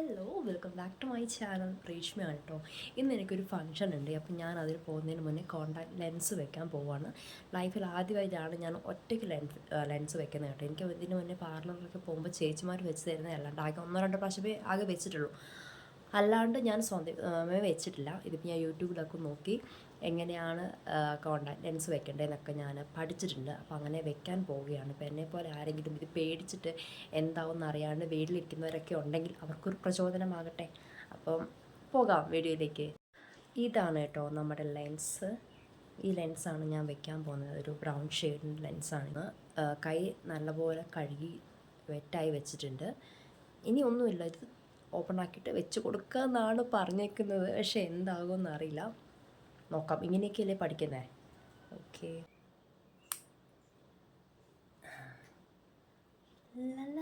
Hello welcome back to my channel രേഷ്മയാണ് കേട്ടോ. ഇന്ന് എനിക്കൊരു ഫംഗ്ഷൻ ഉണ്ട്. അപ്പം ഞാൻ അതിൽ പോകുന്നതിന് മുന്നേ കോൺടാക്ട് ലെൻസ് വെക്കാൻ പോവാണ്. ലൈഫിൽ ആദ്യമായിട്ടാണ് ഞാൻ ഒറ്റയ്ക്ക് ലെൻസ് വെക്കുന്നത് കേട്ടോ. എനിക്ക് ഇതിന് മുന്നേ പാർലറിലൊക്കെ പോകുമ്പോൾ ചേച്ചിമാർ വെച്ച് തരുന്നത് അല്ലാണ്ട് ആകെ ഒന്നോ രണ്ടോ പ്രാവശ്യമേ ആകെ വെച്ചിട്ടുള്ളൂ. അല്ലാണ്ട് ഞാൻ സ്വന്തമേ വെച്ചിട്ടില്ല. ഇതിപ്പോൾ ഞാൻ യൂട്യൂബിലൊക്കെ നോക്കി എങ്ങനെയാണ് കോൺടാക്ട് ലെൻസ് വെക്കേണ്ടതെന്നൊക്കെ ഞാൻ പഠിച്ചിട്ടുണ്ട്. അപ്പോൾ അങ്ങനെ വെക്കാൻ പോവുകയാണ്. ഇപ്പോൾ എന്നെപ്പോലെ ആരെങ്കിലും ഇത് പേടിച്ചിട്ട് എന്താവും അറിയാണ്ട് വീട്ടിലിരിക്കുന്നവരൊക്കെ ഉണ്ടെങ്കിൽ അവർക്കൊരു പ്രചോദനമാകട്ടെ. അപ്പം പോകാം വീഡിയോയിലേക്ക്. ഇതാണ് കേട്ടോ നമ്മുടെ ലെൻസ്. ഈ ലെൻസാണ് ഞാൻ വെക്കാൻ പോകുന്നത്. ഒരു ബ്രൗൺ ഷെയ്ഡിൻ്റെ ലെൻസാണ്. കൈ നല്ലപോലെ കഴുകി വെറ്റായി വെച്ചിട്ടുണ്ട്. ഇനി ഒന്നുമില്ല, ഇത് ഓപ്പൺ ആക്കിയിട്ട് വെച്ച് കൊടുക്കുക എന്നാണ് പറഞ്ഞേക്കുന്നത്. പക്ഷെ എന്താകുമെന്ന് അറിയില്ല, നോക്കാം. ഇങ്ങനെയൊക്കെയല്ലേ പഠിക്കുന്നത്. ഓക്കെ. ലല്ല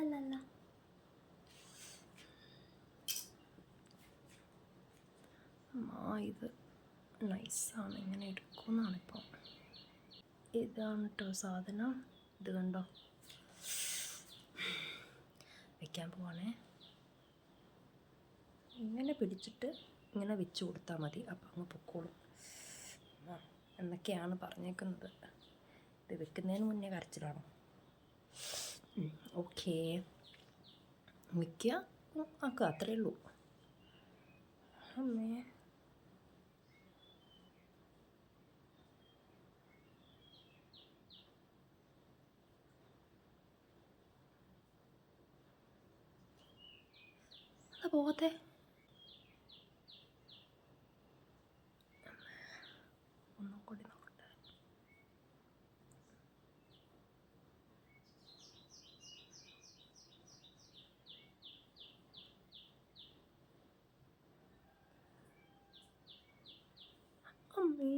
ഇത് നൈസാണ്. ഇങ്ങനെ എടുക്കുമെന്നാണിപ്പോൾ. ഇതാണ് കേട്ടോ സാധനം. ഇത് കണ്ടോ, വെക്കാൻ പോവാണേ. ഇങ്ങനെ പിടിച്ചിട്ട് ഇങ്ങനെ വെച്ച് കൊടുത്താൽ മതി. അപ്പം അങ്ങ് പൊക്കോളും എന്നൊക്കെയാണ് പറഞ്ഞേക്കുന്നത്. ഇത് വെക്കുന്നതിന് മുന്നേ കരച്ചിലാണോ? ഓക്കെ, മിക്ക ആക്കുക, അത്രയേ ഉള്ളൂ. അമ്മേ, അത് പോകത്തെ. ഒന്നും കൂടി നോക്കട്ടെ. അമ്മേ,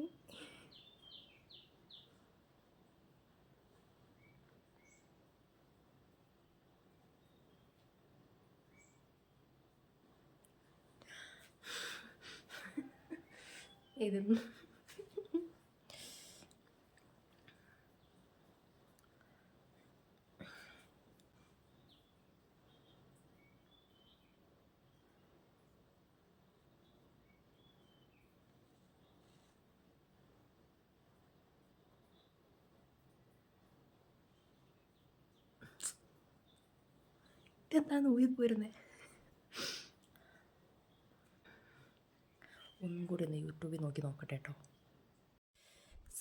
ഇതൊന്നും ഇതെന്താന്ന് ഊരി പോരുന്നത്. ഒന്നും കൂടി ഒന്ന് യൂട്യൂബിൽ നോക്കട്ടെ കേട്ടോ.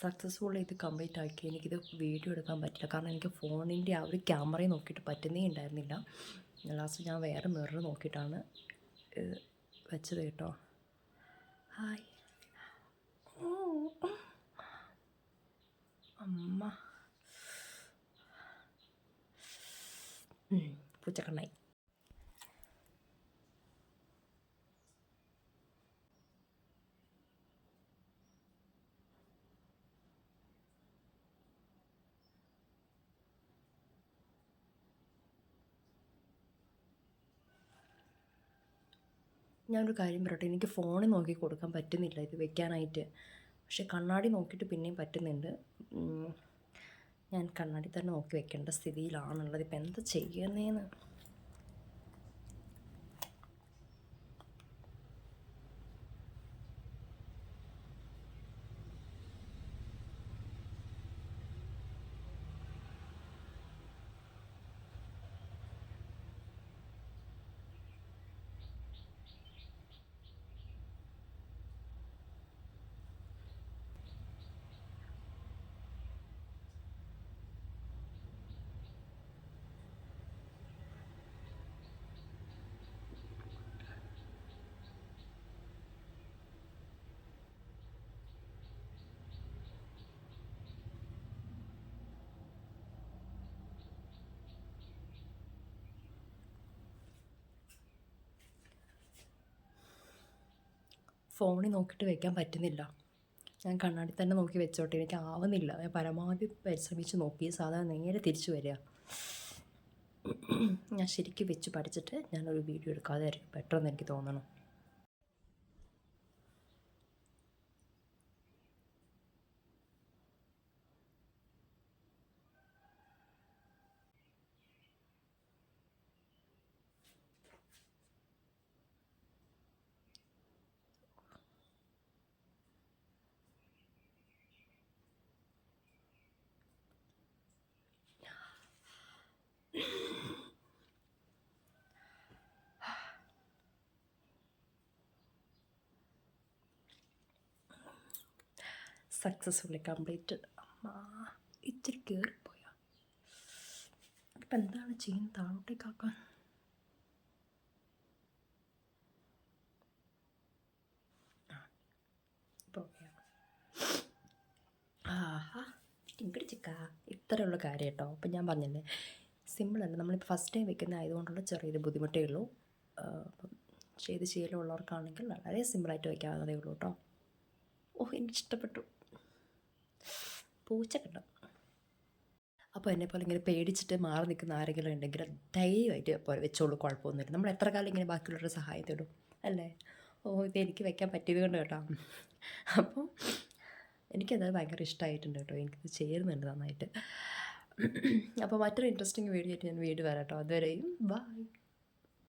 സക്സസ്ഫുള്ളി ഇത് കംപ്ലീറ്റ് ആക്കി. എനിക്കിത് വീഡിയോ എടുക്കാൻ പറ്റില്ല, കാരണം എനിക്ക് ഫോണിൻ്റെ ആ ഒരു ക്യാമറയിൽ നോക്കിയിട്ട് പറ്റുന്നേ ഉണ്ടായിരുന്നില്ല. ലാസ്റ്റ് ഞാൻ വേറെ മിറർ നോക്കിയിട്ടാണ് വെച്ചത് കേട്ടോ. ഹായ് അമ്മ, പൂച്ചക്കണ്ണായി. ഞാനൊരു കാര്യം പറയട്ടെ, എനിക്ക് ഫോണിൽ നോക്കി കൊടുക്കാൻ പറ്റുന്നില്ല ഇത് വെക്കാനായിട്ട്. പക്ഷെ കണ്ണാടി നോക്കിയിട്ട് പിന്നെയും പറ്റുന്നുണ്ട്. ഞാൻ കണ്ണാടി തന്നെ നോക്കി വെക്കേണ്ട സ്ഥിതിയിലാണുള്ളത്. ഇപ്പം എന്താ ചെയ്യുന്നതെന്ന്. ഫോണിൽ നോക്കിയിട്ട് വെക്കാൻ പറ്റുന്നില്ല. ഞാൻ കണ്ണാടി തന്നെ നോക്കി വെച്ചോട്ടെ, എനിക്ക് ആവുന്നില്ല. ഞാൻ പരമാവധി പരിശ്രമിച്ച് നോക്കി. സാധാരണ നേരെ തിരിച്ചു വരിക. ഞാൻ ശരിക്കും വെച്ച് പഠിച്ചിട്ട് ഞാനൊരു വീഡിയോ എടുക്കാതെ ആയിരിക്കും ബെറ്റർ എന്ന് എനിക്ക് തോന്നണം. Successfully completed. അമ്മാ ഇച്ചിരി കയറിപ്പോയാ. ഇപ്പം എന്താണ് ചെയ്യുന്നത്? താഴോട്ടേക്കാക്കാൻ ഇപ്പോൾ ആഹാ ഇങ്ങോട്ട് ചിക്കാ. ഇത്രയുള്ള കാര്യം കേട്ടോ. അപ്പം ഞാൻ പറഞ്ഞില്ലേ, സിമ്പിളല്ല. നമ്മളിപ്പോൾ ഫസ്റ്റ് ടൈം വെക്കുന്ന ആയതുകൊണ്ടുള്ള ചെറിയൊരു ബുദ്ധിമുട്ടേ ഉള്ളൂ. അപ്പം ചെയ്ത് ശീലമുള്ളവർക്കാണെങ്കിൽ വളരെ സിമ്പിളായിട്ട് വയ്ക്കാവുന്നതേ ഉള്ളൂ കേട്ടോ. ഓ എനിക്കിഷ്ടപ്പെട്ടു. പൂച്ച കണ്ടോ. അപ്പോൾ എന്നെപ്പോലെ ഇങ്ങനെ പേടിച്ചിട്ട് മാറി നിൽക്കുന്ന ആരെങ്കിലും ഉണ്ടെങ്കിൽ ധൈര്യമായിട്ട് പോലെ വെച്ചോളൂ, കുഴപ്പമൊന്നുമില്ല. നമ്മൾ എത്ര കാലം ഇങ്ങനെ ബാക്കിയുള്ളവരുടെ സഹായം തേടും അല്ലേ? ഓ ഇത് എനിക്ക് വെക്കാൻ പറ്റിയത് കൊണ്ട് കേട്ടോ. അപ്പോൾ എനിക്കത് ഭയങ്കര ഇഷ്ടമായിട്ടുണ്ട് കേട്ടോ. എനിക്കിത് ചേരുന്നുണ്ട് നന്നായിട്ട്. അപ്പോൾ മറ്റൊരു ഇൻട്രസ്റ്റിംഗ് വീഡിയോ ആയിട്ട് ഞാൻ വീണ്ടും വരാം കേട്ടോ. അതുവരെയും ബൈ.